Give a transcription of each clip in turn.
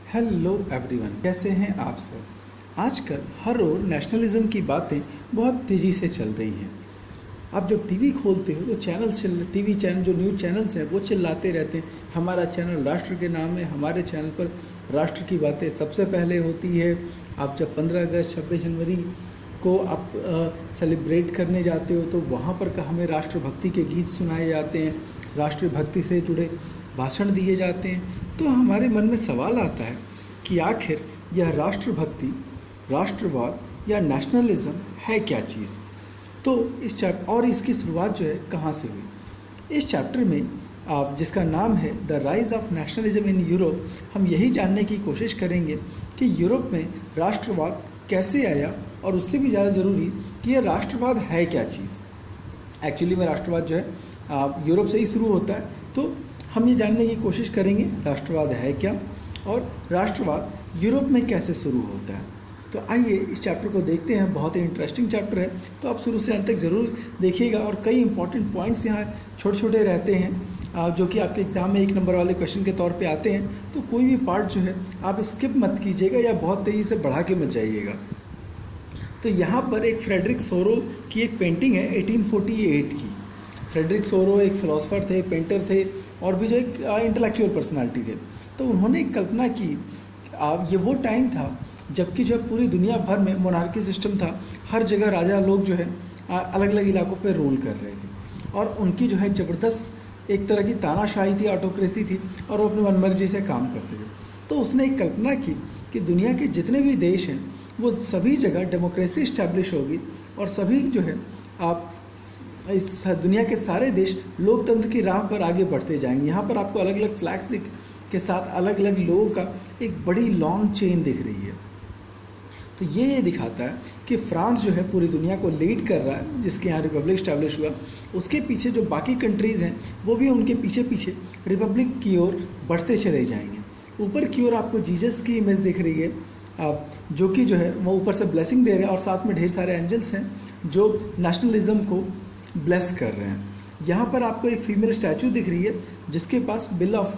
Hello everyone, कैसे हैं आप सब। आजकल हर ओर नेशनलिज्म की बातें बहुत तेज़ी से चल रही हैं। आप जब टीवी खोलते हो तो टीवी चैनल जो न्यूज़ चैनल्स हैं वो चिल्लाते रहते हैं, हमारा चैनल राष्ट्र के नाम है, हमारे चैनल पर राष्ट्र की बातें सबसे पहले होती है। आप जब 15 अगस्त 26 जनवरी को आप सेलिब्रेट करने जाते हो तो वहाँ पर हमें राष्ट्रभक्ति के गीत सुनाए जाते हैं, राष्ट्रीय भक्ति से जुड़े भाषण दिए जाते हैं। तो हमारे मन में सवाल आता है कि आखिर यह राष्ट्रभक्ति, राष्ट्रवाद या नेशनलिज्म है क्या चीज़। तो इस चैप्टर और इसकी शुरुआत जो है कहाँ से हुई। इस चैप्टर में आप जिसका नाम है the rise of nationalism in Europe, हम यही जानने की कोशिश करेंगे कि यूरोप में राष्ट्रवाद कैसे आया और उससे भी ज़्यादा ज़रूरी कि यह राष्ट्रवाद है क्या चीज़। एक्चुअली में राष्ट्रवाद जो है यूरोप से ही शुरू होता है, तो हम ये जानने की कोशिश करेंगे राष्ट्रवाद है क्या और राष्ट्रवाद यूरोप में कैसे शुरू होता है। तो आइए इस चैप्टर को देखते हैं। बहुत ही इंटरेस्टिंग चैप्टर है, तो आप शुरू से अंत तक ज़रूर देखिएगा। और कई इंपॉर्टेंट पॉइंट्स यहाँ छोटे छोटे रहते हैं जो कि आपके एग्ज़ाम में 1 नंबर वाले क्वेश्चन के तौर पे आते हैं। तो कोई भी पार्ट जो है आप स्किप मत कीजिएगा या बहुत तेज़ी से बढ़ा के मत जाइएगा। तो यहाँ पर एक फ्रेडरिक सोरो की एक पेंटिंग है 1848 की। फ्रेडरिक सोरो एक फ़िलासफ़र थे, पेंटर थे और भी जो एक इंटेलेक्चुअल पर्सनालिटी थे। तो उन्होंने एक कल्पना की, ये वो टाइम था जबकि जो है पूरी दुनिया भर में मोनार्की सिस्टम था। हर जगह राजा लोग जो है अलग अलग इलाकों पे रूल कर रहे थे और उनकी जो है ज़बरदस्त एक तरह की तानाशाही थी, ऑटोक्रेसी थी और वो अपनी मनमर्जी से काम करते थे। तो उसने एक कल्पना की कि दुनिया के जितने भी देश हैं वो सभी जगह डेमोक्रेसी इस्टेब्लिश होगी और सभी जो है आप इस दुनिया के सारे देश लोकतंत्र की राह पर आगे बढ़ते जाएंगे। यहाँ पर आपको अलग अलग फ्लैग्स के साथ अलग अलग लोगों का एक बड़ी लॉन्ग चेन दिख रही है। तो ये दिखाता है कि फ्रांस जो है पूरी दुनिया को लीड कर रहा है, जिसके यहाँ रिपब्लिक स्टैब्लिश हुआ। उसके पीछे जो बाकी कंट्रीज़ हैं वो भी उनके पीछे पीछे रिपब्लिक की ओर बढ़ते चले जाएंगे। ऊपर की ओर आपको जीसस की इमेज दिख रही है, जो कि जो है वो ऊपर से ब्लेसिंग दे रहे हैं और साथ में ढेर सारे एंजल्स हैं जो नेशनलिज्म को ब्लेस कर रहे हैं। यहाँ पर आपको एक फीमेल स्टैचू दिख रही है जिसके पास bill of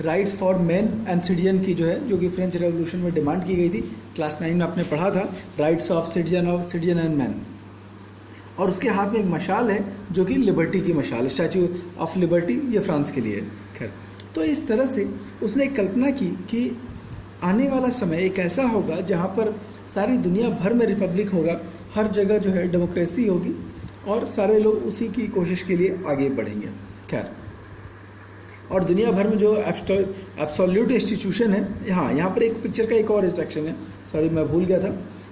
rights for man and citizen की जो कि फ्रेंच रेवोल्यूशन में डिमांड की गई थी। क्लास 9 में आपने पढ़ा था, rights of citizen and man. और उसके हाथ में एक मशाल है जो कि लिबर्टी की मशाल, स्टैचू ऑफ लिबर्टी, ये फ्रांस के लिए। खैर, तो इस तरह से उसने एक कल्पना की कि आने वाला समय एक ऐसा होगा जहाँ पर सारी दुनिया भर में रिपब्लिक होगा, हर जगह जो है डेमोक्रेसी होगी और सारे लोग उसी की कोशिश के लिए आगे बढ़ेंगे। खैर, और दुनिया भर में जो एब्सोल्यूट इंस्टीट्यूशन है, यहाँ पर एक पिक्चर का एक और सेक्शन है, सॉरी मैं भूल गया था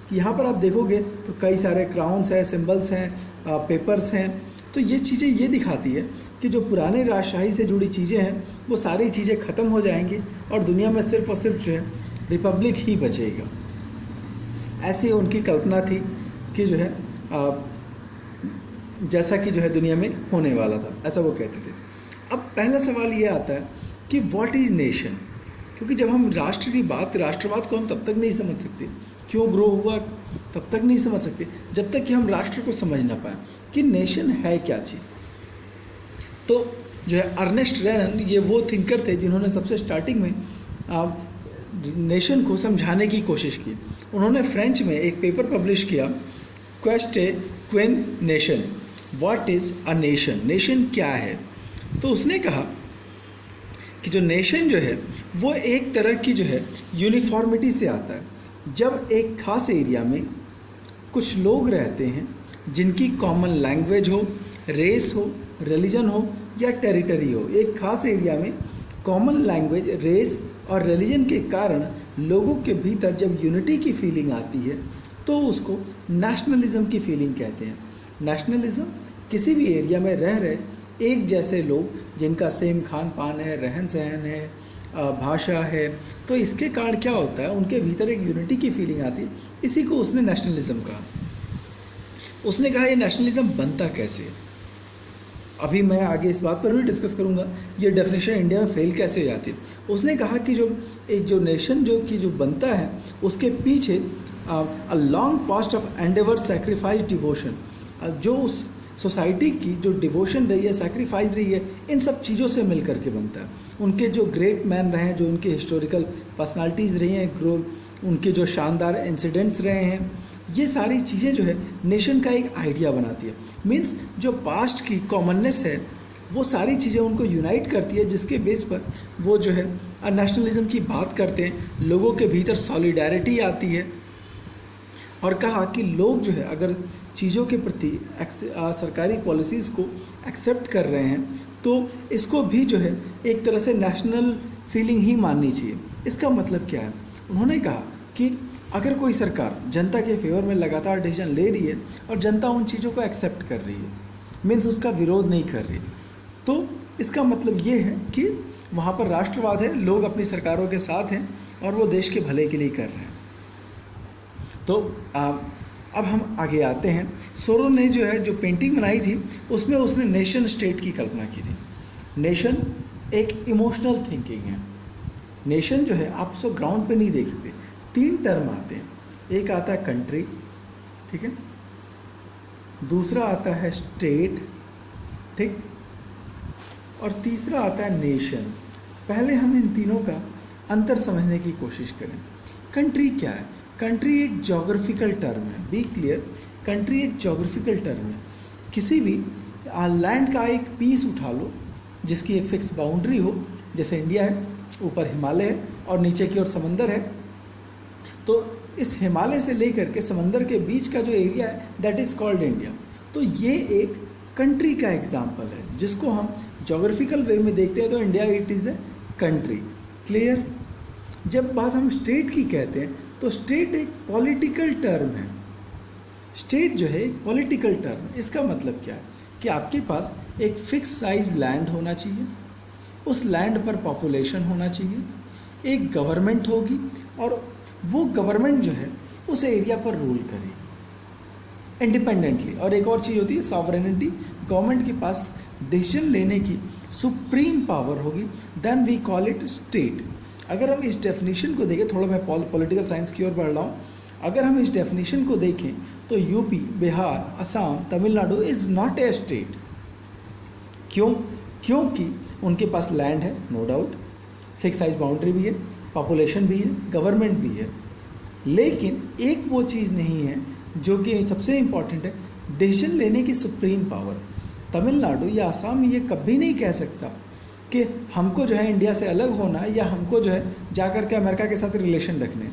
कि यहाँ पर आप देखोगे तो कई सारे क्राउन्स हैं, सिंबल्स हैं, पेपर्स हैं। तो ये चीज़ें ये दिखाती है कि जो पुराने राजशाही से जुड़ी चीज़ें हैं वो सारी चीज़ें ख़त्म हो जाएंगी और दुनिया में सिर्फ और सिर्फ जो है रिपब्लिक ही बचेगा। ऐसी उनकी कल्पना थी कि जो है जैसा कि जो है दुनिया में होने वाला था, ऐसा वो कहते थे। अब पहला सवाल ये आता है कि व्हाट इज़ नेशन, क्योंकि जब हम राष्ट्र की बात, राष्ट्रवाद को हम तब तक नहीं समझ सकते, क्यों ग्रो हुआ तब तक नहीं समझ सकते जब तक कि हम राष्ट्र को समझ ना पाए कि नेशन है क्या चीज़। तो जो है अर्नेस्ट रेनन, ये वो थिंकर थे जिन्होंने सबसे स्टार्टिंग में नेशन को समझाने की कोशिश की। उन्होंने फ्रेंच में एक पेपर पब्लिश किया, question nation, what is a nation, nation क्या है। तो उसने कहा कि जो नेशन जो है वो एक तरह की जो है यूनिफॉर्मिटी से आता है। जब एक खास एरिया में कुछ लोग रहते हैं जिनकी कॉमन लैंग्वेज हो, रेस हो, रिलीजन हो या टेरिटरी हो, एक खास एरिया में कॉमन लैंग्वेज, रेस और रिलीजन के कारण लोगों के भीतर जब यूनिटी की फीलिंग आती है तो उसको नेशनलिज्म की फीलिंग कहते हैं। नेशनलिज्म किसी भी एरिया में रह रहे एक जैसे लोग जिनका सेम खान पान है, रहन सहन है, भाषा है, तो इसके कारण क्या होता है उनके भीतर एक यूनिटी की फीलिंग आती है। इसी को उसने नेशनलिज्म कहा। उसने कहा ये नेशनलिज्म बनता कैसे है। अभी मैं आगे इस बात पर भी डिस्कस करूंगा, ये डेफिनेशन इंडिया में फेल कैसे हो जाती है। उसने कहा कि जो नेशन जो बनता है उसके पीछे a long past of Endeavour, sacrifice, devotion, जो उस सोसाइटी की जो डिवोशन रही है, सैक्रिफाइस रही है, इन सब चीज़ों से मिल करके बनता है। उनके जो ग्रेट मैन रहे हैं, जो उनके हिस्टोरिकल पर्सनालिटीज़ रही हैं, उनके जो शानदार इंसिडेंट्स रहे हैं, ये सारी चीज़ें जो है नेशन का एक आइडिया बनाती है। मीन्स जो पास्ट की कॉमननेस है वो सारी चीज़ें उनको यूनाइट करती है, जिसके बेस पर वो जो है नेशनलिज्म की बात करते हैं। लोगों के भीतर सॉलिडारिटी आती है और कहा कि लोग जो है अगर चीज़ों के प्रति सरकारी पॉलिसीज़ को एक्सेप्ट कर रहे हैं तो इसको भी जो है एक तरह से नेशनल फीलिंग ही माननी चाहिए। इसका मतलब क्या है? उन्होंने कहा कि अगर कोई सरकार जनता के फेवर में लगातार डिसीजन ले रही है और जनता उन चीज़ों को एक्सेप्ट कर रही है, मीन्स उसका विरोध नहीं कर रही, तो इसका मतलब ये है कि वहाँ पर राष्ट्रवाद है, लोग अपनी सरकारों के साथ हैं और वो देश के भले के लिए कर रहे हैं। तो अब हम आगे आते हैं। सोरो ने जो है जो पेंटिंग बनाई थी उसमें उसने नेशन स्टेट की कल्पना की थी। नेशन एक इमोशनल थिंकिंग है। नेशन जो है आप उसको ग्राउंड पे नहीं देख सकते। 3 टर्म आते हैं, एक आता है कंट्री, ठीक है, दूसरा आता है स्टेट, ठीक, और तीसरा आता है नेशन। पहले हम इन तीनों का अंतर समझने की कोशिश करें। कंट्री क्या है? कंट्री एक ज्योग्राफिकल टर्म है। बी क्लियर, कंट्री एक ज्योग्राफिकल टर्म है। किसी भी लैंड का एक पीस उठा लो जिसकी एक फिक्स बाउंड्री हो, जैसे इंडिया है, ऊपर हिमालय है और नीचे की ओर समंदर है, तो इस हिमालय से लेकर के समंदर के बीच का जो एरिया है दैट इज़ कॉल्ड इंडिया। तो ये एक कंट्री का एग्जाम्पल है जिसको हम ज्योग्राफिकल वे में देखते हैं, तो India it is a country. Clear? जब बात हम स्टेट की कहते हैं तो स्टेट एक पॉलिटिकल टर्म है। स्टेट जो है एक पॉलिटिकल टर्म है। इसका मतलब क्या है कि आपके पास एक फिक्स साइज लैंड होना चाहिए, उस लैंड पर पॉपुलेशन होना चाहिए, एक गवर्नमेंट होगी और वो गवर्नमेंट जो है उस एरिया पर रूल करेगी इंडिपेंडेंटली। और एक और चीज़ होती है सॉवरेनिटी, गवर्नमेंट के पास डिसीजन लेने की सुप्रीम पावर होगी, then we call it state. अगर हम इस डेफिनेशन को देखें, थोड़ा मैं पॉलिटिकल साइंस की ओर बढ़ रहा हूँ, अगर हम इस डेफिनेशन को देखें तो UP, Bihar, Assam, Tamil Nadu is not a state. क्यों? क्योंकि उनके पास लैंड है, no doubt, fix size boundary भी है, पॉपुलेशन भी है, गवर्नमेंट भी है, लेकिन एक वो चीज़ नहीं है जो कि सबसे इम्पॉर्टेंट है, डिसीजन लेने की सुप्रीम पावर। तमिलनाडु या असम ये कभी नहीं कह सकता कि हमको जो है इंडिया से अलग होना है या हमको जो है जा कर के अमेरिका के साथ रिलेशन रखने।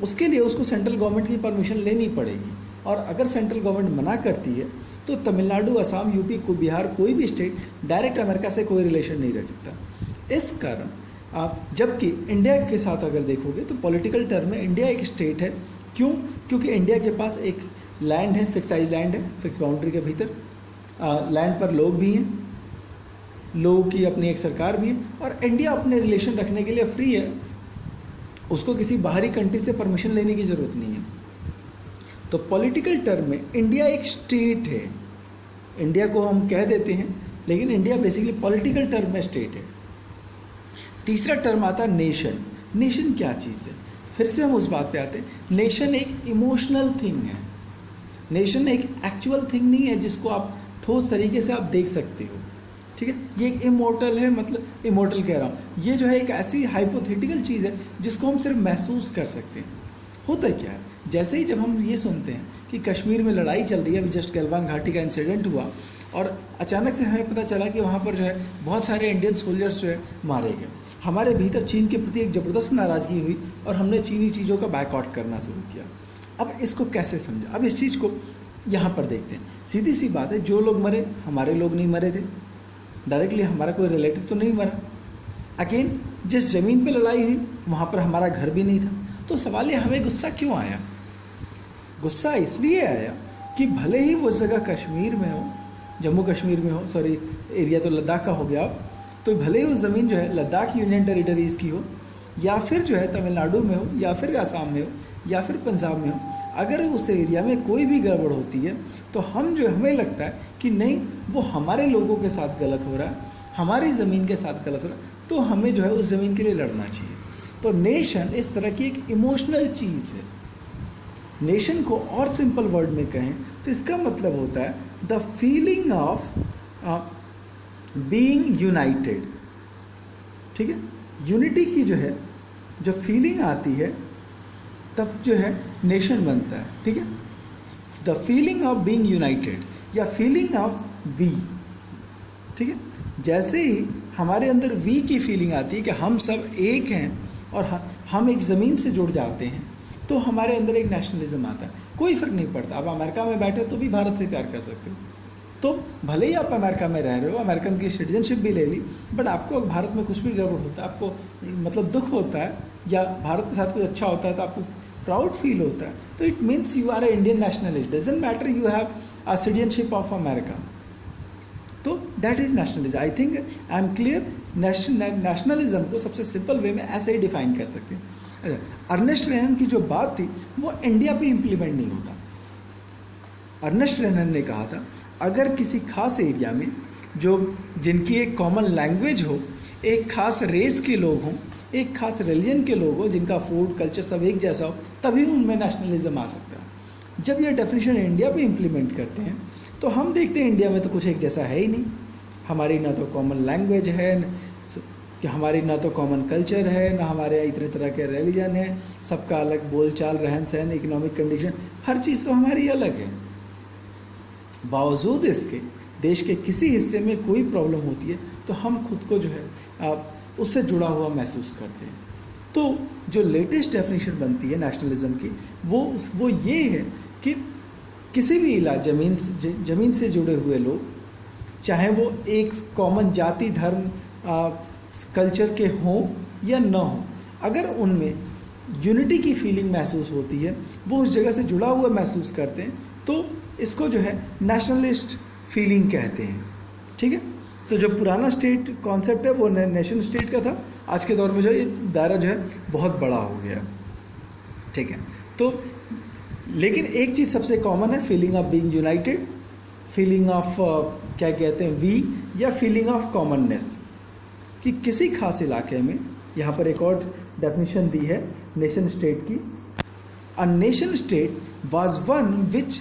उसके लिए उसको सेंट्रल गवर्नमेंट की परमिशन लेनी पड़ेगी, और अगर सेंट्रल गवर्नमेंट मना करती है तो तमिलनाडु, असम, यूपी को, बिहार, कोई भी स्टेट डायरेक्ट अमेरिका से कोई रिलेशन नहीं रख सकता। इस कारण आप जबकि इंडिया के साथ अगर देखोगे तो पॉलिटिकल टर्म में इंडिया एक स्टेट है। क्यों? क्योंकि इंडिया के पास एक लैंड है, फिक्स साइज लैंड है, फिक्स बाउंड्री के भीतर लैंड पर लोग भी हैं, लोगों की अपनी एक सरकार भी है, और इंडिया अपने रिलेशन रखने के लिए फ्री है, उसको किसी बाहरी कंट्री से परमिशन लेने की ज़रूरत नहीं है। तो पॉलिटिकल टर्म में इंडिया एक स्टेट है। इंडिया को हम कह देते हैं लेकिन इंडिया बेसिकली पॉलिटिकल टर्म में स्टेट है। तीसरा टर्म आता है नेशन। नेशन क्या चीज़ है? फिर से हम उस बात पे आते हैं, नेशन एक इमोशनल थिंग है। नेशन एक एक्चुअल थिंग नहीं है जिसको आप ठोस तरीके से आप देख सकते हो, ठीक है। ये एक इमोर्टल है, मतलब इमोर्टल कह रहा हूँ, ये जो है एक ऐसी हाइपोथेटिकल चीज़ है जिसको हम सिर्फ महसूस कर सकते हैं। होता क्या है, जैसे ही जब हम ये सुनते हैं कि कश्मीर में लड़ाई चल रही है, अभी जस्ट गलवान घाटी का इंसिडेंट हुआ और अचानक से हमें पता चला कि वहाँ पर जो है बहुत सारे इंडियन सोल्जर्स जो है मारे गए, हमारे भीतर चीन के प्रति एक ज़बरदस्त नाराज़गी हुई और हमने चीनी चीज़ों का बैकआउट करना शुरू किया। अब इसको कैसे समझा? अब इस चीज़ को यहाँ पर देखते हैं। सीधी सी बात है, जो लोग मरे हमारे लोग नहीं मरे थे, डायरेक्टली हमारा कोई रिलेटिव तो नहीं मरा। अगेन जिस ज़मीन पे लड़ाई हुई वहाँ पर हमारा घर भी नहीं था। तो सवाल ये, हमें गुस्सा क्यों आया? गुस्सा इसलिए आया कि भले ही वो जगह कश्मीर में हो, जम्मू कश्मीर में हो, सॉरी एरिया तो लद्दाख का हो गया अब, तो भले ही वो ज़मीन जो है लद्दाख यूनियन टेरिटरीज़ की हो, या फिर जो है तमिलनाडु में हो, या फिर आसाम में हो, या फिर पंजाब में हो, अगर उस एरिया में कोई भी गड़बड़ होती है तो हम जो हमें लगता है कि नहीं वो हमारे लोगों के साथ गलत हो रहा है, हमारी ज़मीन के साथ गलत हो रहा है, तो हमें जो है उस ज़मीन के लिए लड़ना चाहिए। तो नेशन इस तरह की एक इमोशनल चीज़ है। नेशन को और सिंपल वर्ड में कहें तो इसका मतलब होता है the feeling of being United, ठीक है, यूनिटी की जो है जो फीलिंग आती है तब जो है नेशन बनता है, ठीक है। The feeling of being United या फीलिंग ऑफ वी, ठीक है, जैसे ही हमारे अंदर वी की फीलिंग आती है कि हम सब एक हैं और हम एक ज़मीन से जुड़ जाते हैं, तो हमारे अंदर एक नेशनलिज्म आता है। कोई फ़र्क नहीं पड़ता, आप अमेरिका में बैठे तो भी भारत से प्यार कर सकते हो, तो भले ही आप अमेरिका में रह रहे हो, अमेरिकन की सिटीजनशिप भी ले ली, बट आपको भारत में कुछ भी गड़बड़ होता है, आपको मतलब दुख होता है या भारत के साथ कुछ अच्छा होता है तो आपको प्राउड फील होता है, तो it means you are a Indian nationalist, doesn't matter you have a citizenship of America, तो that is nationalism. I think I am clear. Nationalism को सबसे सिंपल वे में ऐसे ही डिफाइन कर सकते हैं। अर्नेस्ट रेनन की जो बात थी वो इंडिया पे इम्प्लीमेंट नहीं होता। अर्नेस्ट रेनन ने कहा था अगर किसी खास एरिया में जो जिनकी एक कॉमन लैंग्वेज हो, एक खास रेस के लोग हों, एक खास रिलीजन के लोग हों, जिनका फूड कल्चर सब एक जैसा हो, तभी उनमें नेशनलिज्म आ सकता है। जब ये डेफिनेशन इंडिया पे इम्प्लीमेंट करते हैं तो हम देखते हैं इंडिया में तो कुछ एक जैसा है ही नहीं। हमारी ना तो कॉमन लैंग्वेज है, कि हमारी ना तो कॉमन कल्चर है, ना हमारे इतने तरह के रिलीजन है, सबका अलग बोलचाल, रहन सहन, इकोनॉमिक कंडीशन, हर चीज़ तो हमारी अलग है। बावजूद इसके देश के किसी हिस्से में कोई प्रॉब्लम होती है तो हम खुद को जो है उससे जुड़ा हुआ महसूस करते हैं। तो जो लेटेस्ट डेफिनेशन बनती है नेशनलिज्म की वो ये है कि किसी भी ज़मीन से जुड़े हुए लोग, चाहे वो एक कॉमन जाति, धर्म, कल्चर के हों या न हों, अगर उनमें यूनिटी की फीलिंग महसूस होती है, वो उस जगह से जुड़ा हुआ महसूस करते हैं, तो इसको जो है नेशनलिस्ट फीलिंग कहते हैं, ठीक है। तो जो पुराना स्टेट कॉन्सेप्ट है वो नेशन स्टेट का था, आज के दौर में जो है ये दायरा जो है बहुत बड़ा हो गया, ठीक है। तो लेकिन एक चीज़ सबसे कॉमन है, feeling of being United, feeling of क्या कहते हैं वी, या फीलिंग ऑफ कॉमननेस, कि किसी खास इलाके में, यहाँ पर एक और डेफिनेशन दी है नेशन स्टेट की, a nation state was one which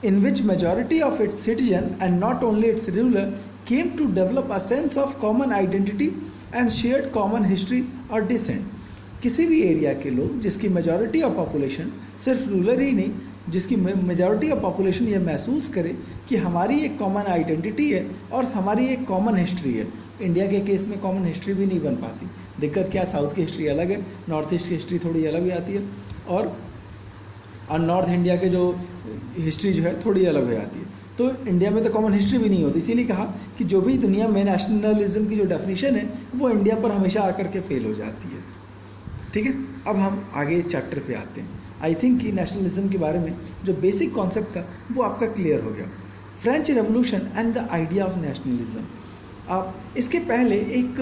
in which majority of its citizen and not only its ruler came to develop a sense of common identity and shared common history or descent। किसी भी area के लोग जिसकी majority of population, सिर्फ ruler ही नहीं, जिसकी majority of population ये महसूस करे कि हमारी एक कॉमन आइडेंटिटी है और हमारी एक कॉमन हिस्ट्री है। इंडिया के केस में कॉमन हिस्ट्री भी नहीं बन पाती। दिक्कत क्या, साउथ की हिस्ट्री अलग है, नॉर्थ ईस्ट की हिस्ट्री थोड़ी अलग भी आती है, और नॉर्थ इंडिया के जो हिस्ट्री जो है थोड़ी अलग हो जाती है। तो इंडिया में तो कॉमन हिस्ट्री भी नहीं होती, इसीलिए कहा कि जो भी दुनिया में नेशनलिज्म की जो डेफिनेशन है वो इंडिया पर हमेशा आकर के फेल हो जाती है, ठीक है। अब हम आगे चैप्टर पे आते हैं। आई थिंक कि नेशनलिज्म के बारे में जो बेसिक कॉन्सेप्ट था वो आपका क्लियर हो गया। French revolution and the idea of nationalism. आप इसके पहले एक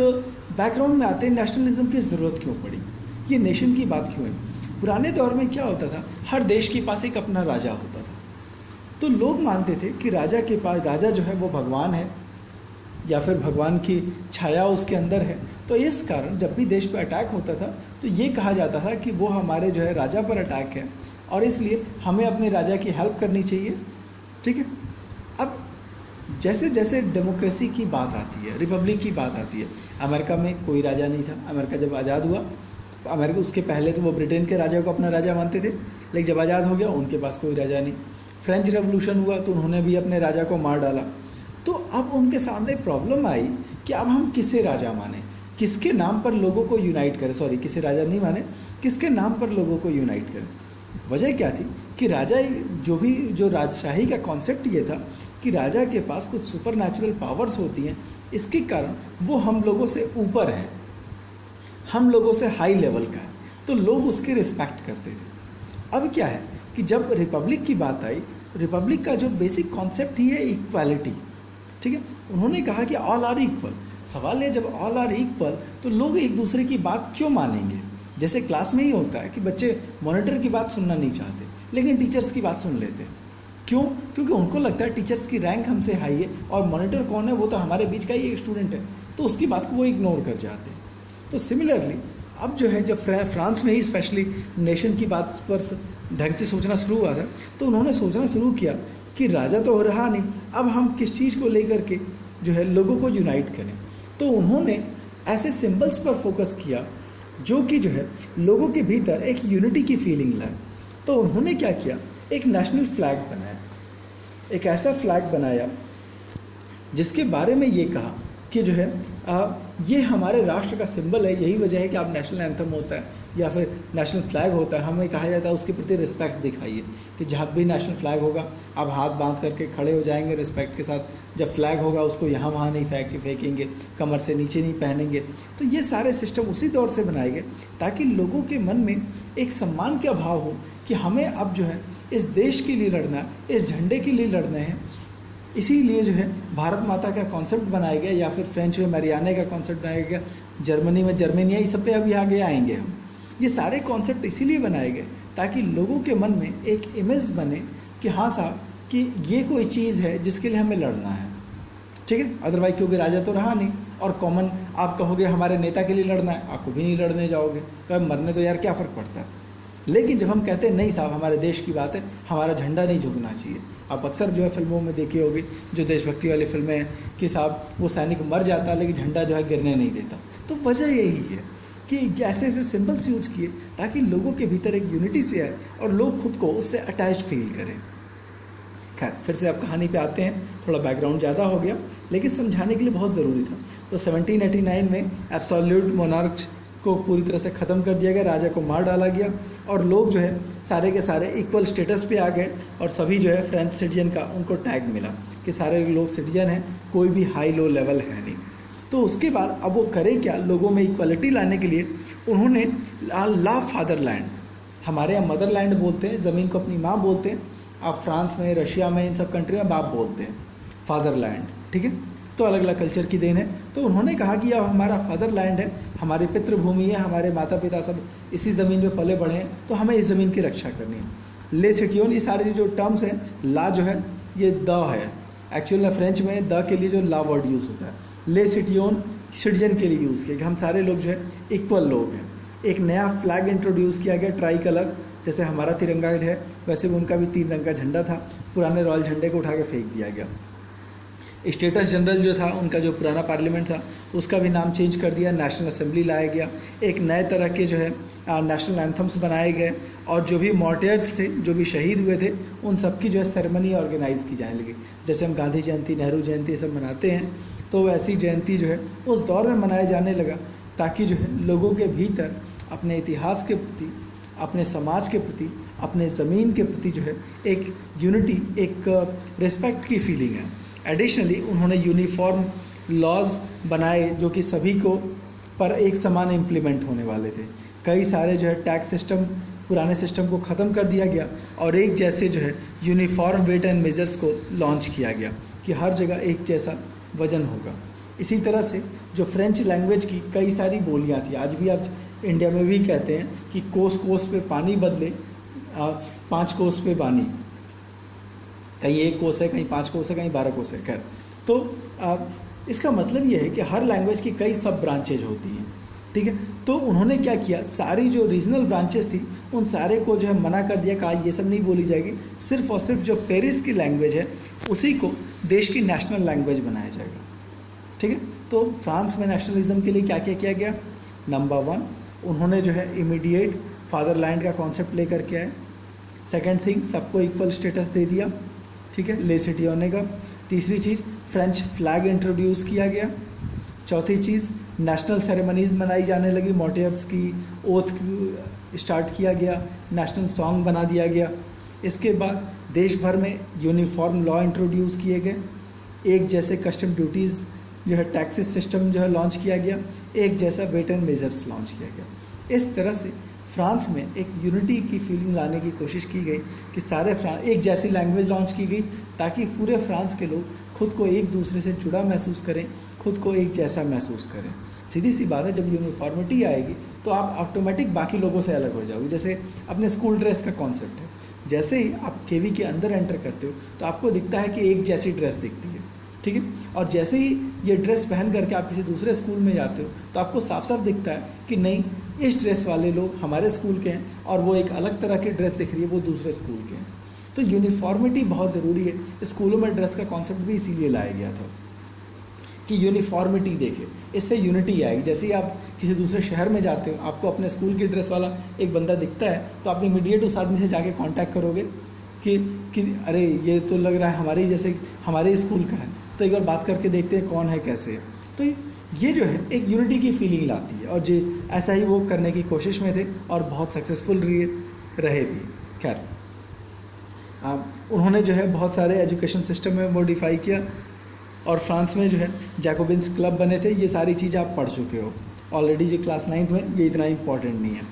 बैकग्राउंड में आते हैं, नेशनलिज्म की ज़रूरत क्यों पड़ी, ये नेशन की बात क्यों है। पुराने दौर में क्या होता था, हर देश के पास एक अपना राजा होता था, तो लोग मानते थे कि राजा के पास, राजा जो है वो भगवान है या फिर भगवान की छाया उसके अंदर है। तो इस कारण जब भी देश पर अटैक होता था तो ये कहा जाता था कि वो हमारे जो है राजा पर अटैक है और इसलिए हमें अपने राजा की हेल्प करनी चाहिए, ठीक है। अब जैसे जैसे डेमोक्रेसी की बात आती है, रिपब्लिक की बात आती है, अमेरिका में कोई राजा नहीं था। अमेरिका जब आज़ाद हुआ, अमेरिका उसके पहले तो वो ब्रिटेन के राजा को अपना राजा मानते थे, लेकिन जब आज़ाद हो गया उनके पास कोई राजा नहीं। फ्रेंच रेवोल्यूशन हुआ तो उन्होंने भी अपने राजा को मार डाला। तो अब उनके सामने प्रॉब्लम आई कि अब हम किसे राजा माने, किसके नाम पर लोगों को यूनाइट करें, सॉरी किसे राजा नहीं माने, किसके नाम पर लोगों को यूनाइट करें। वजह क्या थी कि राजा जो राजशाही का कॉन्सेप्ट ये था कि राजा के पास कुछ सुपर नेचुरल पावर्स होती हैं, इसके कारण वो हम लोगों से ऊपर है, हम लोगों से हाई लेवल का है, तो लोग उसकी रिस्पेक्ट करते थे। अब क्या है कि जब रिपब्लिक की बात आई, रिपब्लिक का जो बेसिक कॉन्सेप्ट ही है इक्वालिटी, ठीक है। उन्होंने कहा कि ऑल आर इक्वल। सवाल है जब ऑल आर इक्वल तो लोग एक दूसरे की बात क्यों मानेंगे। जैसे क्लास में ही होता है कि बच्चे मॉनिटर की बात सुनना नहीं चाहते लेकिन टीचर्स की बात सुन लेते हैं। क्यों? क्योंकि उनको लगता है टीचर्स की रैंक हमसे हाई है और मॉनिटर कौन है, वो तो हमारे बीच का ही एक स्टूडेंट है, तो उसकी बात को वो इग्नोर कर जाते हैं। तो सिमिलरली अब जो है जब फ्रांस में ही स्पेशली नेशन की बात पर ढंग से सोचना शुरू हुआ था, तो उन्होंने सोचना शुरू किया कि राजा तो हो रहा नहीं, अब हम किस चीज़ को लेकर के जो है लोगों को यूनाइट करें। तो उन्होंने ऐसे सिंबल्स पर फोकस किया जो कि जो है लोगों के भीतर एक यूनिटी की फीलिंग लाए। तो उन्होंने क्या किया, एक नेशनल फ्लैग बनाया, एक ऐसा फ्लैग बनाया जिसके बारे में ये कहा कि जो है ये हमारे राष्ट्र का सिंबल है, यही वजह है कि आप नेशनल एंथम होता है या फिर नेशनल फ्लैग होता है, हमें कहा जाता है उसके प्रति रिस्पेक्ट दिखाइए, कि जहाँ भी नेशनल फ्लैग होगा आप हाथ बांध करके खड़े हो जाएंगे रिस्पेक्ट के साथ। जब फ्लैग होगा उसको यहाँ वहाँ नहीं फेंकेंगे, कमर से नीचे नहीं पहनेंगे। तो ये सारे सिस्टम उसी दौर से बनाए गए ताकि लोगों के मन में एक सम्मान का भाव हो कि हमें अब जो है इस देश के लिए लड़ना है, इस झंडे के लिए लड़ना है। इसीलिए जो है भारत माता का कॉन्सेप्ट बनाया गया, या फिर फ्रेंच में मैरियाने का कॉन्सेप्ट बनाया गया, जर्मनी में जर्मेनिया, ये सब पे अभी आगे आएंगे हम। ये सारे कॉन्सेप्ट इसीलिए बनाए गए ताकि लोगों के मन में एक इमेज बने कि हाँ साहब कि ये कोई चीज़ है जिसके लिए हमें लड़ना है, ठीक है। अदरवाइज क्योंकि राजा तो रहा नहीं, और कॉमन आप कहोगे हमारे नेता के लिए लड़ना है, आपको भी नहीं लड़ने जाओगे, कभी मरने तो यार क्या फ़र्क पड़ता है। लेकिन जब हम कहते हैं नहीं साहब हमारे देश की बात है, हमारा झंडा नहीं झुकना चाहिए। आप अक्सर जो है फिल्मों में देखी होगी जो देशभक्ति वाली फिल्में हैं कि साहब वो सैनिक मर जाता है लेकिन झंडा जो है गिरने नहीं देता। तो वजह यही है कि ऐसे ऐसे सिंबल्स यूज किए ताकि लोगों के भीतर एक यूनिटी से आए और लोग खुद को उससे अटैच्ड फील करें। खैर फिर से आप कहानी पे आते हैं, थोड़ा बैकग्राउंड ज़्यादा हो गया लेकिन समझाने के लिए बहुत ज़रूरी था। तो 1789 में एब्सोल्यूट मोनार्क को पूरी तरह से ख़त्म कर दिया गया, राजा को मार डाला गया और लोग जो है सारे के सारे इक्वल स्टेटस पे आ गए और सभी जो है फ्रेंच सिटीजन का उनको टैग मिला कि सारे लोग सिटीजन हैं, कोई भी हाई लो लेवल है नहीं। तो उसके बाद अब वो करें क्या, लोगों में इक्वलिटी लाने के लिए उन्होंने ला फादरलैंड, हमारे यहाँ मदरलैंड बोलते हैं, ज़मीन को अपनी माँ बोलते हैं, आप फ्रांस में, रशिया में, इन सब कंट्री में बाप बोलते हैं, फादरलैंड, ठीक है। तो अलग अलग कल्चर की देन है। तो उन्होंने कहा कि अब हमारा फादरलैंड है, हमारी पितृभूमि है, हमारे माता पिता सब इसी ज़मीन में पले बढ़े हैं, तो हमें इस ज़मीन की रक्षा करनी है। ले सिटियोन, ये सारे जो टर्म्स हैं, ला जो है ये द है, एक्चुअल में फ्रेंच में द के लिए जो ला वर्ड यूज़ होता है, ले सिटियोन सिटीजन के लिए यूज़ किया कि हम सारे लोग जो है इक्वल लोग हैं। एक नया फ्लैग इंट्रोड्यूस किया गया, ट्राई कलर, जैसे हमारा तिरंगा है वैसे भी उनका भी 3 रंग का झंडा था, पुराने रॉयल झंडे को उठा के फेंक दिया गया। स्टेटस जनरल जो था उनका, जो पुराना पार्लियामेंट था उसका भी नाम चेंज कर दिया, नेशनल असेंबली लाया गया। एक नए तरह के जो है नेशनल एंथम्स बनाए गए और जो भी मॉर्टियर्स थे, जो भी शहीद हुए थे, उन सब की जो है सेरेमनी ऑर्गेनाइज की जाने लगी। जैसे हम गांधी जयंती, नेहरू जयंती ये सब मनाते हैं, तो वैसी जयंती जो है उस दौर में मनाया जाने लगा ताकि जो है लोगों के भीतर अपने इतिहास के प्रति, अपने समाज के प्रति, अपने ज़मीन के प्रति जो है एक यूनिटी, एक रिस्पेक्ट की फीलिंग है। एडिशनली उन्होंने यूनिफॉर्म लॉज बनाए जो कि सभी को पर एक समान इम्प्लीमेंट होने वाले थे। कई सारे जो है टैक्स सिस्टम, पुराने सिस्टम को ख़त्म कर दिया गया और एक जैसे जो है यूनिफॉर्म वेट एंड मेजर्स को लॉन्च किया गया कि हर जगह एक जैसा वज़न होगा। इसी तरह से जो फ्रेंच लैंग्वेज की कई सारी बोलियां थी, आज भी आप इंडिया में भी कहते हैं कि कोस कोस पे पानी बदले 5 कोस पे बानी, कहीं 1 कोस है, कहीं 5 कोस है, कहीं 12 कोस है। खैर, तो इसका मतलब ये है कि हर लैंग्वेज की कई सब ब्रांचेज होती हैं, ठीक है। तो उन्होंने क्या किया, सारी जो रीजनल ब्रांचेस थी उन सारे को जो है मना कर दिया, कहा ये सब नहीं बोली जाएगी, सिर्फ और सिर्फ जो पेरिस की लैंग्वेज है उसी को देश की नेशनल लैंग्वेज बनाया जाएगा, ठीक है। तो फ्रांस में नेशनलिज्म के लिए क्या क्या किया गया, नंबर 1 उन्होंने जो है इमीडिएट फादरलैंड का कॉन्सेप्ट लेकर के आए। सेकेंड थिंग, सबको इक्वल स्टेटस दे दिया, ठीक है, ले सिटी होने का। तीसरी चीज़, फ्रेंच फ्लैग इंट्रोड्यूस किया गया। चौथी चीज़, नेशनल सेरेमनीज मनाई जाने लगी, मॉर्टियर्स की ओथ स्टार्ट किया गया, नेशनल सॉन्ग बना दिया गया। इसके बाद देश भर में यूनिफॉर्म लॉ इंट्रोड्यूस किए गए, एक जैसे कस्टम ड्यूटीज़ जो है टैक्सेस सिस्टम जो है लॉन्च किया गया, एक जैसा वेट एंड मेजर्स लॉन्च किया गया। इस तरह से फ्रांस में एक यूनिटी की फीलिंग लाने की कोशिश की गई कि सारे एक जैसी लैंग्वेज लॉन्च की गई ताकि पूरे फ्रांस के लोग खुद को एक दूसरे से जुड़ा महसूस करें, खुद को एक जैसा महसूस करें। सीधी सी बात है, जब यूनिफॉर्मिटी आएगी तो आप ऑटोमेटिक बाकी लोगों से अलग हो जाओगे। जैसे अपने स्कूल ड्रेस का कॉन्सेप्ट है, जैसे ही आप केवी के अंदर एंटर करते हो तो आपको दिखता है कि एक जैसी ड्रेस दिखती है, ठीक है। और जैसे ही ये ड्रेस पहन करके आप किसी दूसरे स्कूल में जाते हो तो आपको साफ साफ दिखता है कि नहीं, इस ड्रेस वाले लोग हमारे स्कूल के हैं और वो एक अलग तरह की ड्रेस दिख रही है वो दूसरे स्कूल के हैं। तो यूनिफॉर्मिटी बहुत ज़रूरी है। स्कूलों में ड्रेस का कॉन्सेप्ट भी इसीलिए लाया गया था कि यूनिफॉर्मिटी देखे, इससे यूनिटी आएगी। जैसे ही आप किसी दूसरे शहर में जाते हो, आपको अपने स्कूल की ड्रेस वाला एक बंदा दिखता है तो आप इमीडिएट उस आदमी से जाके कांटेक्ट करोगे कि अरे ये तो लग रहा है हमारे ही जैसे हमारे ही स्कूल का है, तो एक बार बात करके देखते हैं कौन है कैसे है। तो ये जो है एक यूनिटी की फीलिंग लाती है, और जो ऐसा ही वो करने की कोशिश में थे और बहुत सक्सेसफुल रहे भी। खैर, उन्होंने जो है बहुत सारे एजुकेशन सिस्टम में मॉडिफाई किया, और फ्रांस में जो है जैकोबिन्स क्लब बने थे। ये सारी चीज़ें आप पढ़ चुके हो ऑलरेडी, जो क्लास 9th में, ये इतना इम्पॉर्टेंट नहीं है।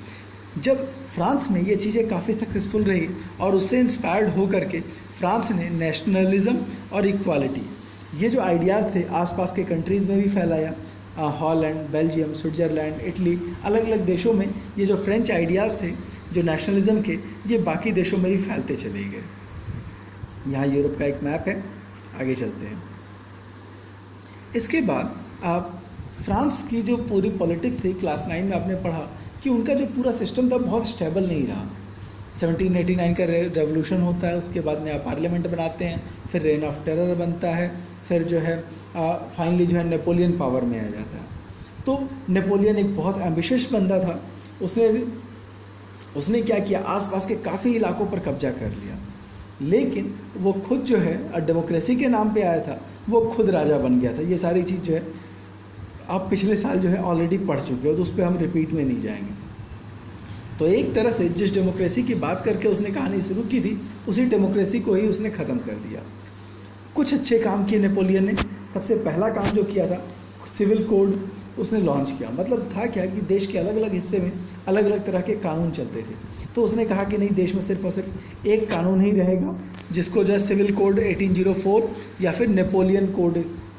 जब फ्रांस में ये चीज़ें काफ़ी सक्सेसफुल रही और उससे इंस्पायर्ड हो करके फ्रांस ने नेशनलिज्म और इक्वालिटी, ये जो आइडियाज़ थे आसपास के कंट्रीज़ में भी फैलाया। हॉलैंड, बेल्जियम, स्विट्ज़रलैंड, इटली, अलग अलग देशों में ये जो फ्रेंच आइडियाज़ थे जो नेशनलिज्म के, ये बाकी देशों में भी फैलते चले गए। यहाँ यूरोप का एक मैप है, आगे चलते हैं। इसके बाद आप फ्रांस की जो पूरी पॉलिटिक्स थी, क्लास 9 में आपने पढ़ा कि उनका जो पूरा सिस्टम था बहुत स्टेबल नहीं रहा। 1789 का रेवोल्यूशन होता है, उसके बाद नया पार्लियामेंट बनाते हैं, फिर रेन ऑफ टेरर बनता है, फिर जो है फाइनली जो है नेपोलियन पावर में आ जाता है। तो नेपोलियन एक बहुत एम्बिशियस बंदा था। उसने क्या किया, आसपास के काफ़ी इलाकों पर कब्जा कर लिया, लेकिन वो खुद जो है डेमोक्रेसी के नाम पे आया था, वो खुद राजा बन गया था। ये सारी चीज़ जो है आप पिछले साल जो है ऑलरेडी पढ़ चुके हो, तो उस पर हम रिपीट में नहीं जाएंगे। तो एक तरह से जिस डेमोक्रेसी की बात करके उसने कहानी शुरू की थी, उसी डेमोक्रेसी को ही उसने ख़त्म कर दिया। कुछ अच्छे काम किए नेपोलियन ने। सबसे पहला काम जो किया था, सिविल कोड उसने लॉन्च किया। मतलब था क्या कि देश के अलग अलग हिस्से में अलग अलग तरह के कानून चलते थे, तो उसने कहा कि नहीं, देश में सिर्फ और सिर्फ एक कानून ही रहेगा, जिसको जो है सिविल कोड 1804 या फिर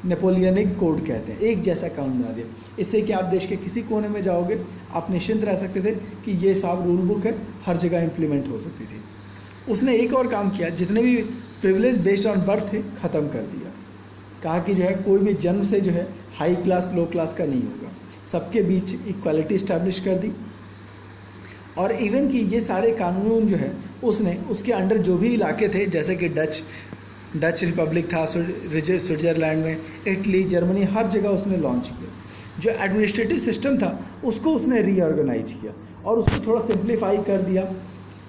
नेपोलियनिक कोड कहते हैं। एक जैसा कानून बना दिया। इससे कि आप देश के किसी कोने में जाओगे, आप निश्चिंत रह सकते थे कि ये साहब रूल बुक है, हर जगह इम्प्लीमेंट हो सकती थी। उसने एक और काम किया, जितने भी प्रिविलेज बेस्ड ऑन बर्थ थे ख़त्म कर दिया। कहा कि जो है कोई भी जन्म से जो है हाई क्लास लो क्लास का नहीं होगा, सबके बीच इक्वालिटी इस्टेब्लिश कर दी। और इवन कि ये सारे कानून जो है उसने उसके अंडर जो भी इलाके थे, जैसे कि डच रिपब्लिक था स्विट्ज़रलैंड में, इटली, जर्मनी, हर जगह उसने लॉन्च किया। जो एडमिनिस्ट्रेटिव सिस्टम था उसको उसने रीऑर्गेनाइज किया और उसको थोड़ा सिंप्लीफाई कर दिया,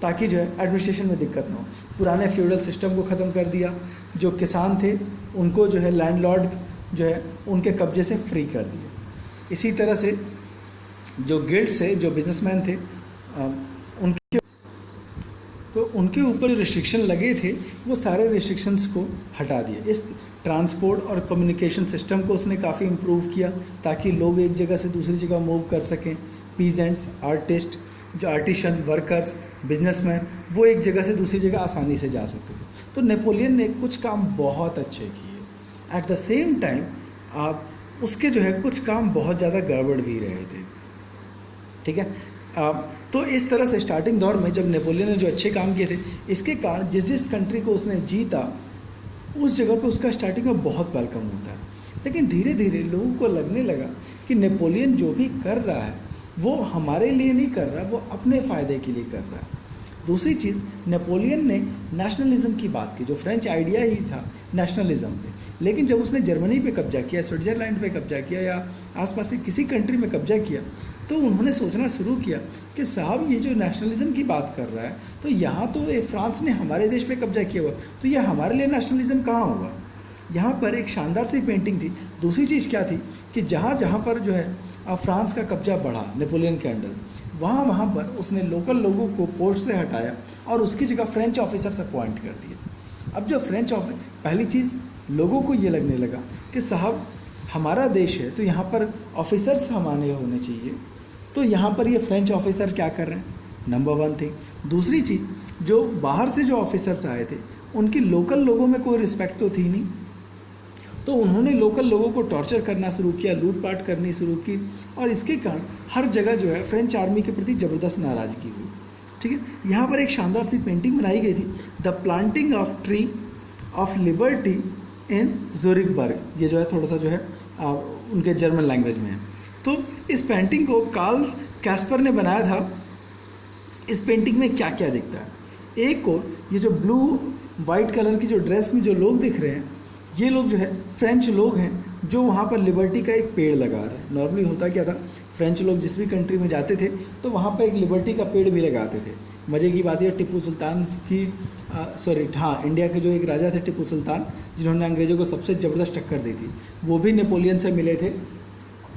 ताकि जो है एडमिनिस्ट्रेशन में दिक्कत ना हो। पुराने फ्यूडल सिस्टम को ख़त्म कर दिया। जो किसान थे उनको जो है लैंडलॉर्ड जो है उनके कब्जे से फ्री कर दिया। इसी तरह से जो गिल्ड से जो बिजनेसमैन थे उनके ऊपर जो रिस्ट्रिक्शन लगे थे वो सारे रिस्ट्रिक्शंस को हटा दिए। इस ट्रांसपोर्ट और कम्युनिकेशन सिस्टम को उसने काफ़ी इम्प्रूव किया, ताकि लोग एक जगह से दूसरी जगह मूव कर सकें। पीजेंट्स, आर्टिस्ट, जो आर्टिशन, वर्कर्स, बिजनेसमैन, वो एक जगह से दूसरी जगह आसानी से जा सकते थे। तो नेपोलियन ने कुछ काम बहुत अच्छे किए। एट द सेम टाइम उसके जो है कुछ काम बहुत ज़्यादा गड़बड़ भी रहे थे। ठीक है, तो इस तरह से स्टार्टिंग दौर में जब नेपोलियन ने जो अच्छे काम किए थे, इसके कारण जिस जिस कंट्री को उसने जीता उस जगह पे उसका स्टार्टिंग में बहुत वेलकम होता है। लेकिन धीरे धीरे लोगों को लगने लगा कि नेपोलियन जो भी कर रहा है वो हमारे लिए नहीं कर रहा, वो अपने फ़ायदे के लिए कर रहा है। दूसरी चीज़, नेपोलियन ने नेशनलिज्म की बात की, जो फ्रेंच आइडिया ही था नेशनलिज्म पे। लेकिन जब उसने जर्मनी पे कब्जा किया, स्विट्ज़रलैंड पे कब्जा किया या आसपास के किसी कंट्री में कब्जा किया, तो उन्होंने सोचना शुरू किया कि साहब ये जो नेशनलिज्म की बात कर रहा है, तो यहाँ तो फ्रांस ने हमारे देश पे कब्जा किया हुआ, तो ये हमारे लिए नेशनलिज्म कहाँ होगा। यहाँ पर एक शानदार सी पेंटिंग थी। दूसरी चीज़ क्या थी कि जहाँ जहाँ पर जो है फ्रांस का कब्जा बढ़ा नेपोलियन के अंडर, वहाँ पर उसने लोकल लोगों को पोस्ट से हटाया और उसकी जगह फ्रेंच ऑफिसर्स अपॉइंट कर दिए। अब जो फ्रेंच पहली चीज़ लोगों को ये लगने लगा कि साहब हमारा देश है तो यहाँ पर ऑफिसर्स हमारे होने चाहिए, तो यहाँ पर ये फ्रेंच ऑफिसर क्या कर रहे हैं, नंबर वन थिंग। दूसरी चीज़, जो बाहर से जो ऑफिसर्स आए थे उनकी लोकल लोगों में कोई रिस्पेक्ट तो थी नहीं, तो उन्होंने लोकल लोगों को टॉर्चर करना शुरू किया, लूटपाट करनी शुरू की, और इसके कारण हर जगह जो है फ्रेंच आर्मी के प्रति ज़बरदस्त नाराज़गी हुई। ठीक है, यहाँ पर एक शानदार सी पेंटिंग बनाई गई थी, the planting of tree of liberty in Zurichberg. ये जो है थोड़ा सा जो है उनके जर्मन लैंग्वेज में है। तो इस पेंटिंग को कार्ल कैस्पर ने बनाया था, इस पेंटिंग में क्या क्या दिखता है। एक और ये जो ब्लू वाइट कलर की जो ड्रेस में जो लोग दिख रहे हैं, ये लोग जो है फ्रेंच लोग हैं जो वहाँ पर लिबर्टी का एक पेड़ लगा रहे हैं। नॉर्मली होता क्या था, फ्रेंच लोग जिस भी कंट्री में जाते थे तो वहाँ पर एक लिबर्टी का पेड़ भी लगाते थे। मज़े की बात यह, टिप्पू सुल्तान की इंडिया के जो एक राजा थे टिप्पू सुल्तान, जिन्होंने अंग्रेज़ों को सबसे ज़बरदस्त टक्कर दी थी, वो भी नेपोलियन से मिले थे,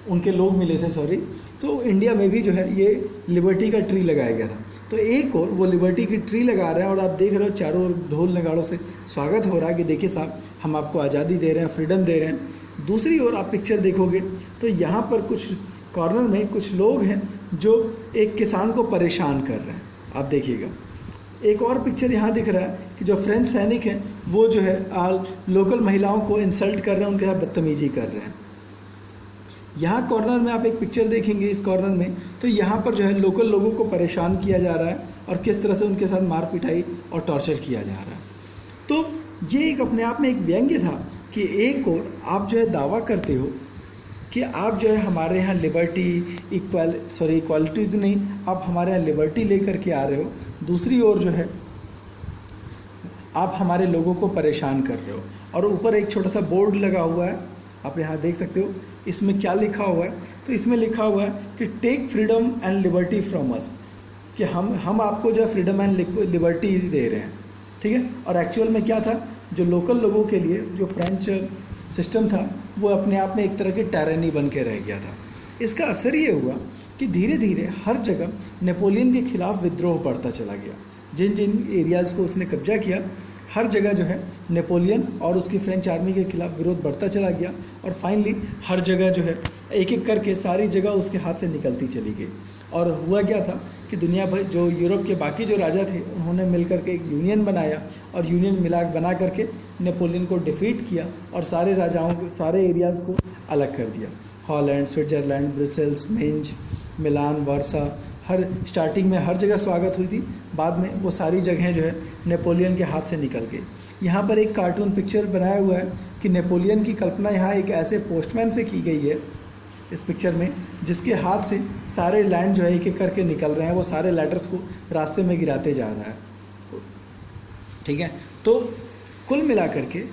उनके लोग मिले थे सॉरी। तो इंडिया में भी जो है ये लिबर्टी का ट्री लगाया गया था। तो एक और वो लिबर्टी की ट्री लगा रहे हैं और आप देख रहे हो चारों ओर ढोल नगाड़ों से स्वागत हो रहा है कि देखिए साहब, हम आपको आज़ादी दे रहे हैं, फ्रीडम दे रहे हैं। दूसरी ओर आप पिक्चर देखोगे तो यहाँ पर कुछ कॉर्नर में कुछ लोग हैं जो एक किसान को परेशान कर रहे हैं, आप देखिएगा। एक और पिक्चर यहाँ दिख रहा है कि जो फ्रेंच सैनिक हैं वो जो है लोकल महिलाओं को इंसल्ट कर रहे हैं, उनके साथ बदतमीजी कर रहे हैं। यहाँ कॉर्नर में आप एक पिक्चर देखेंगे, इस कॉर्नर में तो यहाँ पर जो है लोकल लोगों को परेशान किया जा रहा है और किस तरह से उनके साथ मार पिटाई और टॉर्चर किया जा रहा है। तो ये एक अपने आप में एक व्यंग्य था कि एक और आप जो है दावा करते हो कि आप जो है हमारे यहाँ लिबर्टी इक्वालिटी तो नहीं, आप हमारे यहाँ लिबर्टी लेकर के आ रहे हो, दूसरी ओर जो है आप हमारे लोगों को परेशान कर रहे हो। और ऊपर एक छोटा सा बोर्ड लगा हुआ है, आप यहाँ देख सकते हो, इसमें क्या लिखा हुआ है। तो इसमें लिखा हुआ है कि take freedom and liberty from us, कि हम आपको जो है फ्रीडम एंड लिबर्टी दे रहे हैं, ठीक है। और एक्चुअल में क्या था, जो लोकल लोगों के लिए जो फ्रेंच सिस्टम था वो अपने आप में एक तरह की टायरनी बन के रह गया था। इसका असर ये हुआ कि धीरे धीरे हर जगह नेपोलियन के खिलाफ विद्रोह बढ़ता चला गया। जिन जिन एरियाज़ को उसने कब्जा किया, हर जगह जो है नेपोलियन और उसकी फ्रेंच आर्मी के खिलाफ विरोध बढ़ता चला गया और फाइनली हर जगह जो है एक एक करके सारी जगह उसके हाथ से निकलती चली गई। और हुआ क्या था कि दुनिया भर जो यूरोप के बाकी जो राजा थे उन्होंने मिलकर के एक यूनियन बनाया और यूनियन बना करके नेपोलियन को डिफीट किया और सारे राजाओं को, सारे एरियाज़ को अलग कर दिया। हॉलैंड, स्विट्ज़रलैंड, ब्रसेल्स, मेंज, मिलान, वार्सा, हर स्टार्टिंग में हर जगह स्वागत हुई थी, बाद में वो सारी जगहें जो है नेपोलियन के हाथ से निकल गई। यहाँ पर एक कार्टून पिक्चर बनाया हुआ है कि नेपोलियन की कल्पना यहाँ एक ऐसे पोस्टमैन से की गई है इस पिक्चर में, जिसके हाथ से सारे लैंड जो है एक एक करके निकल रहे हैं, वो सारे लेटर्स को रास्ते में गिराते जा रहा है, ठीक है। तो कुल मिला करके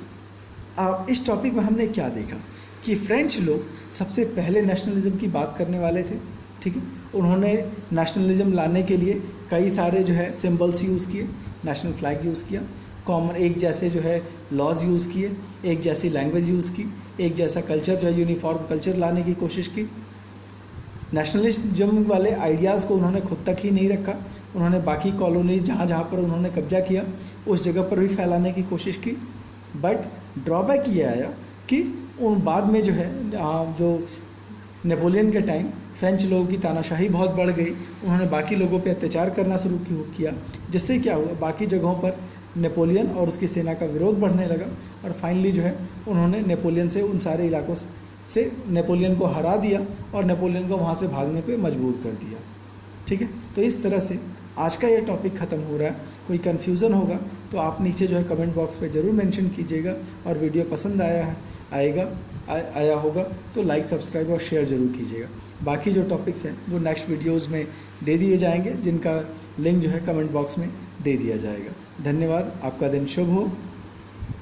आप इस टॉपिक में हमने क्या देखा कि फ्रेंच लोग सबसे पहले नेशनलिज्म की बात करने वाले थे, ठीक है। उन्होंने नेशनलिज्म लाने के लिए कई सारे जो है सिंबल्स यूज़ किए, नेशनल फ्लैग यूज़ किया, कॉमन एक जैसे जो है लॉज यूज़ किए, एक जैसी लैंग्वेज यूज़ की, एक जैसा कल्चर जो है यूनिफॉर्म कल्चर लाने की कोशिश की। नेशनलिज्म वाले आइडियाज़ को उन्होंने खुद तक ही नहीं रखा, उन्होंने बाकी कॉलोनीज जहाँ जहाँ पर उन्होंने कब्जा किया उस जगह पर भी फैलाने की कोशिश की। बट ड्रॉबैक ये आया कि उन बाद में जो है जो नेपोलियन के टाइम फ्रेंच लोगों की तानाशाही बहुत बढ़ गई, उन्होंने बाकी लोगों पे अत्याचार करना शुरू किया, जिससे क्या हुआ बाकी जगहों पर नेपोलियन और उसकी सेना का विरोध बढ़ने लगा और फाइनली जो है उन्होंने नेपोलियन से उन सारे इलाकों से नेपोलियन को हरा दिया और नेपोलियन को वहाँ से भागने पे मजबूर कर दिया, ठीक है। तो इस तरह से आज का ये टॉपिक ख़त्म हो रहा है। कोई कन्फ्यूज़न होगा तो आप नीचे जो है कमेंट बॉक्स पे ज़रूर मेंशन कीजिएगा और वीडियो पसंद आया होगा तो लाइक, सब्सक्राइब और शेयर ज़रूर कीजिएगा। बाकी जो टॉपिक्स हैं वो नेक्स्ट वीडियोज़ में दे दिए जाएंगे, जिनका लिंक जो है कमेंट बॉक्स में दे दिया जाएगा। धन्यवाद, आपका दिन शुभ हो।